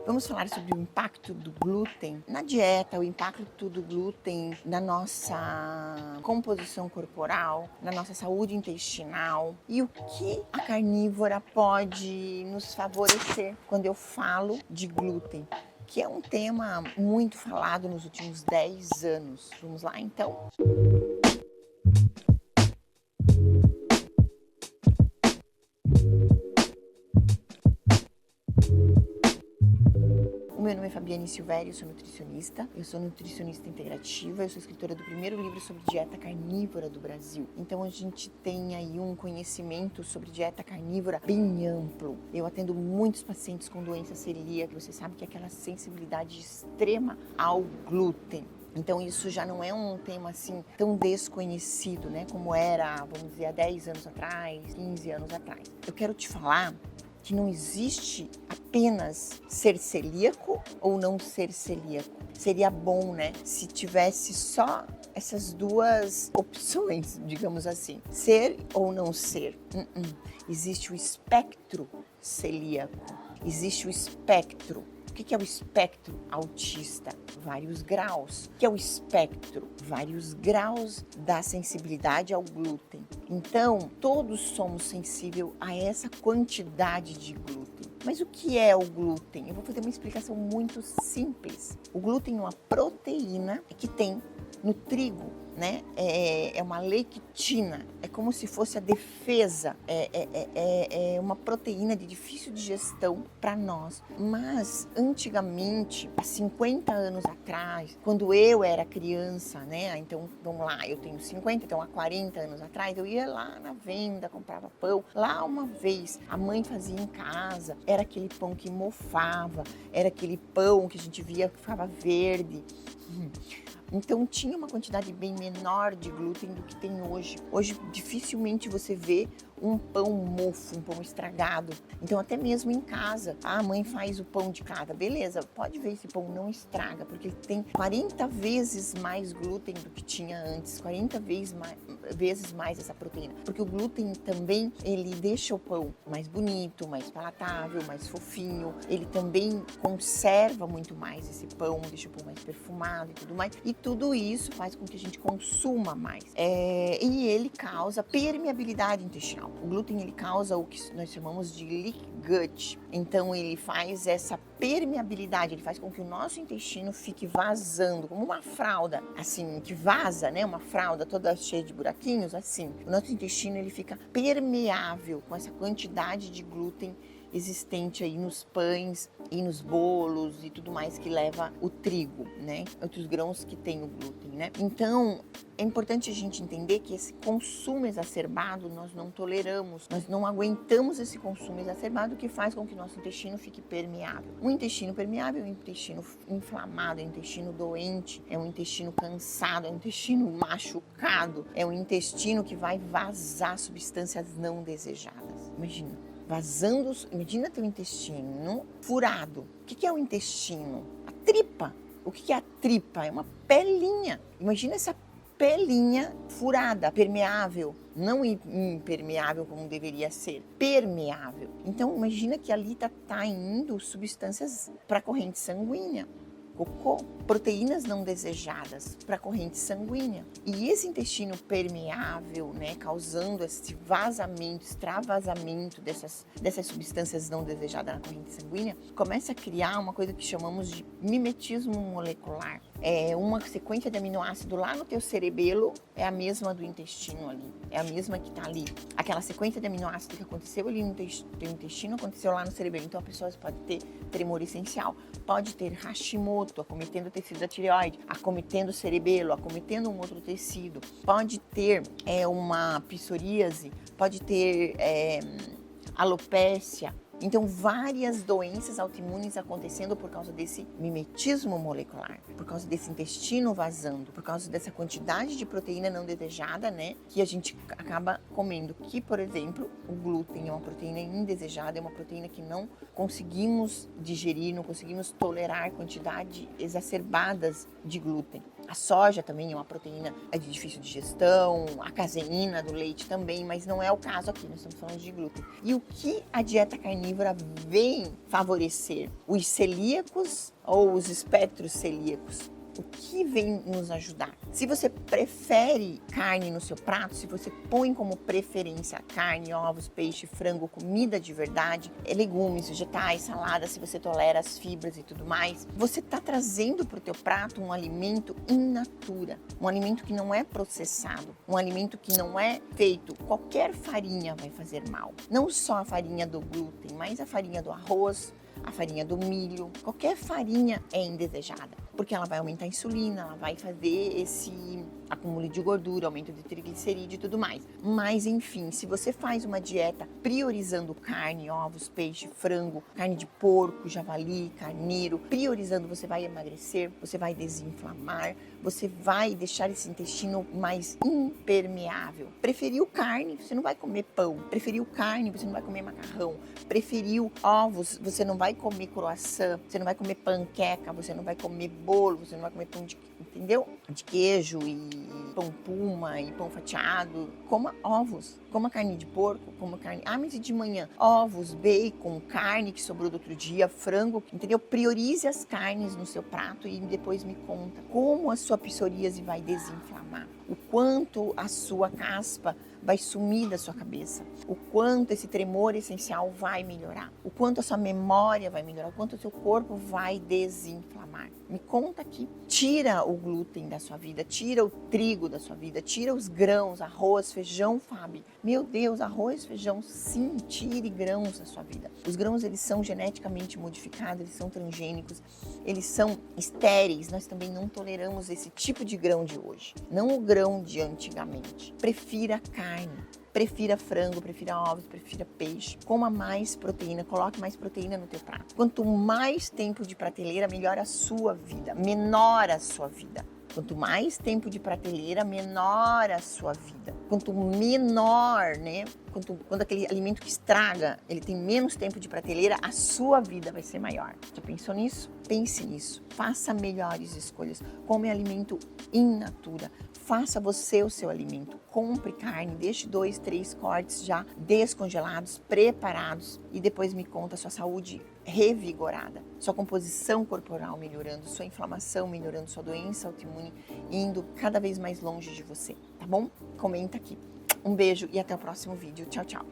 Vamos falar sobre o impacto do glúten na dieta, o impacto do glúten na nossa composição corporal, na nossa saúde intestinal e o que a carnívora pode nos favorecer quando eu falo de glúten, que é um tema muito falado nos últimos 10 anos. Vamos lá, então? O meu nome é Fabiane Silvério, eu sou nutricionista integrativa, eu sou escritora do primeiro livro sobre dieta carnívora do Brasil. Então a gente tem aí um conhecimento sobre dieta carnívora bem amplo. Eu atendo muitos pacientes com doença celíaca, você sabe que é aquela sensibilidade extrema ao glúten. Então isso já não é um tema assim tão desconhecido, né, como era, vamos dizer, há 10 anos atrás, 15 anos atrás. Eu quero te falar que não existe apenas ser celíaco ou não ser celíaco. Seria bom, né, se tivesse só essas duas opções, digamos assim, ser ou não ser. Existe o espectro celíaco, existe o espectro. O que é o espectro autista? Vários graus. O que é o espectro? Vários graus da sensibilidade ao glúten. Então, todos somos sensíveis a essa quantidade de glúten. Mas o que é o glúten? Eu vou fazer uma explicação muito simples. O glúten é uma proteína que tem no trigo, né? É uma lectina, é como se fosse a defesa, é uma proteína de difícil digestão para nós. Mas antigamente, há 50 anos atrás, quando eu era criança, né? Então, vamos lá, eu tenho 50, então há 40 anos atrás, eu ia lá na venda, comprava pão. Lá uma vez, a mãe fazia em casa, era aquele pão que mofava, era aquele pão que a gente via que ficava verde. Então tinha uma quantidade bem menor de glúten do que tem hoje. Hoje dificilmente você vê um pão mofo, um pão estragado. Então até mesmo em casa, a mãe faz o pão de casa, beleza, pode ver esse pão não estraga, porque ele tem 40 vezes mais glúten do que tinha antes, 40 vezes mais essa proteína. Porque o glúten também, ele deixa o pão mais bonito, mais palatável, mais fofinho. Ele também conserva muito mais esse pão, deixa o pão mais perfumado e tudo mais. E tudo isso faz com que a gente consuma mais. E ele causa permeabilidade intestinal. O glúten, ele causa o que nós chamamos de leak gut. Então ele faz essa permeabilidade, ele faz com que o nosso intestino fique vazando, como uma fralda, assim, que vaza, né? Uma fralda toda cheia de buraquinhos, assim. O nosso intestino, ele fica permeável com essa quantidade de glúten existente aí nos pães e nos bolos e tudo mais que leva o trigo, né? Outros grãos que tem o glúten, né? Então, é importante a gente entender que esse consumo exacerbado nós não toleramos, nós não aguentamos esse consumo exacerbado que faz com que nosso intestino fique permeável. Um intestino permeável é um intestino inflamado, é um intestino doente, é um intestino cansado, é um intestino machucado, é um intestino que vai vazar substâncias não desejadas. Imagina teu intestino furado. O que é o intestino? A tripa. O que é a tripa? É uma pelinha. Imagina essa pelinha furada, permeável, não impermeável como deveria ser, permeável. Então imagina que ali tá indo substâncias para a corrente sanguínea. Cocô, proteínas não desejadas para a corrente sanguínea. E esse intestino permeável, né, causando esse vazamento, extravasamento dessas substâncias não desejadas na corrente sanguínea, começa a criar uma coisa que chamamos de mimetismo molecular. É uma sequência de aminoácido lá no teu cerebelo, é a mesma do intestino ali, é a mesma que está ali. Aquela sequência de aminoácido que aconteceu ali no teu intestino, aconteceu lá no cerebelo. Então a pessoa pode ter tremor essencial, pode ter Hashimoto, acometendo o tecido da tireoide, acometendo o cerebelo, acometendo um outro tecido, pode ter uma psoríase, pode ter alopécia. Então, várias doenças autoimunes acontecendo por causa desse mimetismo molecular, por causa desse intestino vazando, por causa dessa quantidade de proteína não desejada, né, que a gente acaba comendo. Que, por exemplo, o glúten é uma proteína indesejada, é uma proteína que não conseguimos digerir, não conseguimos tolerar quantidade exacerbadas de glúten. A soja também é uma proteína de difícil digestão, a caseína do leite também, mas não é o caso aqui, nós estamos falando de glúten. E o que a dieta carnívora carnívora vem favorecer? Os celíacos ou os espectros celíacos? O que vem nos ajudar? Se você prefere carne no seu prato, se você põe como preferência carne, ovos, peixe, frango, comida de verdade, legumes, vegetais, salada, se você tolera as fibras e tudo mais, você está trazendo para o teu prato um alimento in natura, um alimento que não é processado, um alimento que não é feito. Qualquer farinha vai fazer mal. Não só a farinha do glúten, mas a farinha do arroz, a farinha do milho, qualquer farinha é indesejada, porque ela vai aumentar a insulina, ela vai fazer esse acúmulo de gordura, aumento de triglicerídeo e tudo mais. Mas enfim, se você faz uma dieta priorizando carne, ovos, peixe, frango, carne de porco, javali, carneiro, priorizando, você vai emagrecer, você vai desinflamar, você vai deixar esse intestino mais impermeável. Preferiu carne, você não vai comer pão. Preferiu carne, você não vai comer macarrão. Preferiu ovos, você não vai comer croissant, você não vai comer panqueca, você não vai comer bolo, você não vai comer pão de, entendeu? De queijo e pão puma e pão fatiado. Coma ovos, coma carne de porco, coma carne. Ah, mas e de manhã? Ovos, bacon, carne que sobrou do outro dia, frango, entendeu? Priorize as carnes no seu prato e depois me conta como a sua psoríase vai desinflamar, o quanto a sua caspa vai sumir da sua cabeça, o quanto esse tremor essencial vai melhorar, o quanto a sua memória vai melhorar, o quanto o seu corpo vai desinflamar. Me conta aqui. Tira o glúten da sua vida, tira o trigo da sua vida, tira os grãos, arroz, feijão, Fábio. Meu Deus, arroz, feijão, sim, tire grãos da sua vida. Os grãos, eles são geneticamente modificados, eles são transgênicos, eles são estéreis. Nós também não toleramos esse tipo de grão de hoje, não o grão de antigamente. Prefira carne. Prefira frango, prefira ovos, prefira peixe. Coma mais proteína, coloque mais proteína no teu prato. Quanto mais tempo de prateleira, melhor a sua vida, menor a sua vida. Quanto mais tempo de prateleira, menor a sua vida. Quanto menor, né? Quando aquele alimento que estraga, ele tem menos tempo de prateleira, a sua vida vai ser maior. Já pensou nisso? Pense nisso. Faça melhores escolhas. Come alimento in natura. Faça você o seu alimento. Compre carne, deixe 2, 3 cortes já descongelados, preparados e depois me conta a sua saúde revigorada, sua composição corporal melhorando, sua inflamação melhorando, sua doença autoimune indo cada vez mais longe de você, tá bom? Comenta aqui. Um beijo e até o próximo vídeo. Tchau, tchau.